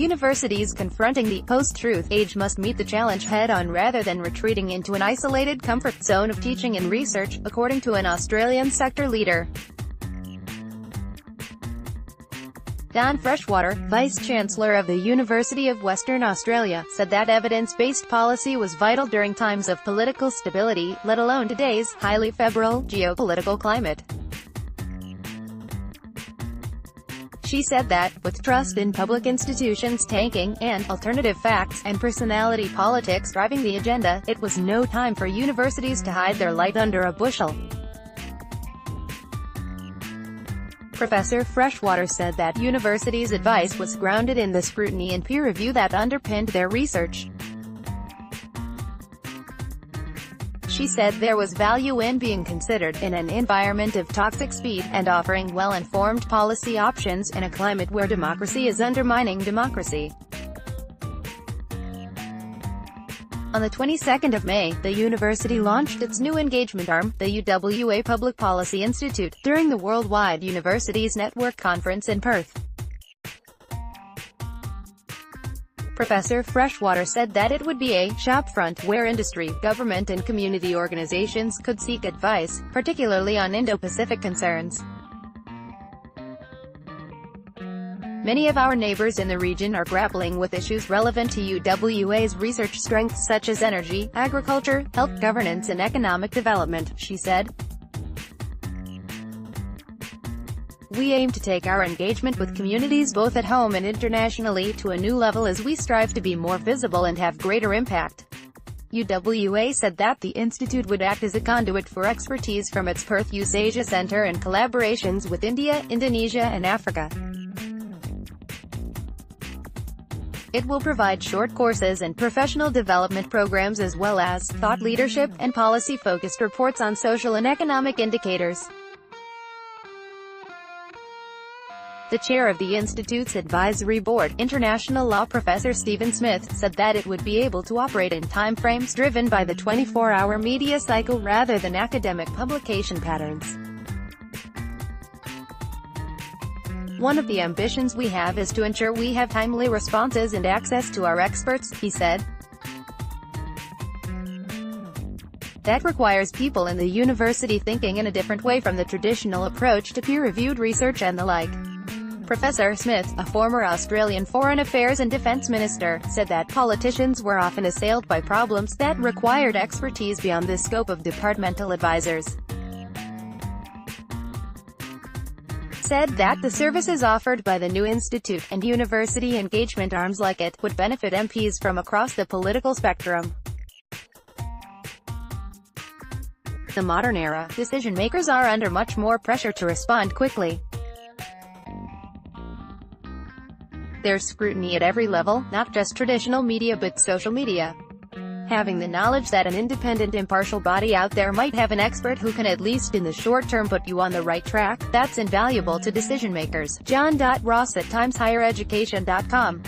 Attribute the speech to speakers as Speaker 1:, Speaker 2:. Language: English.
Speaker 1: Universities confronting the post-truth age must meet the challenge head-on rather than retreating into an isolated comfort zone of teaching and research, according to an Australian sector leader. Don Freshwater, vice-chancellor of the University of Western Australia, said that evidence-based policy was vital during times of political stability, let alone today's highly febrile geopolitical climate. She said that, with trust in public institutions tanking, and alternative facts and personality politics driving the agenda, it was no time for universities to hide their light under a bushel. Professor Freshwater said that universities' advice was grounded in the scrutiny and peer review that underpinned their research. She said there was value in being considered in an environment of toxic speed, and offering well-informed policy options in a climate where democracy is undermining democracy. On the 22nd of May, the university launched its new engagement arm, the UWA Public Policy Institute, during the Worldwide Universities Network Conference in Perth. Professor Freshwater said that it would be a shopfront where industry, government and community organizations could seek advice, particularly on Indo-Pacific concerns. Many of our neighbors in the region are grappling with issues relevant to UWA's research strengths such as energy, agriculture, health governance and economic development, she said. We aim to take our engagement with communities both at home and internationally to a new level as we strive to be more visible and have greater impact. UWA said that the institute would act as a conduit for expertise from its Perth Youth Asia Centre and collaborations with India, Indonesia and Africa. It will provide short courses and professional development programs as well as thought leadership and policy-focused reports on social and economic indicators. The chair of the Institute's advisory board, international law professor Stephen Smith, said that it would be able to operate in timeframes driven by the 24-hour media cycle rather than academic publication patterns. One of the ambitions we have is to ensure we have timely responses and access to our experts, he said. That requires people in the university thinking in a different way from the traditional approach to peer-reviewed research and the like. Professor Smith, a former Australian Foreign Affairs and Defence Minister, said that politicians were often assailed by problems that required expertise beyond the scope of departmental advisors. Said that the services offered by the new institute, and university engagement arms like it, would benefit MPs from across the political spectrum. In the modern era, decision-makers are under much more pressure to respond quickly. There's scrutiny at every level, not just traditional media but social media. Having the knowledge that an independent, impartial body out there might have an expert who can at least in the short term put you on the right track, that's invaluable to decision makers. John.Ross at timeshighereducation.com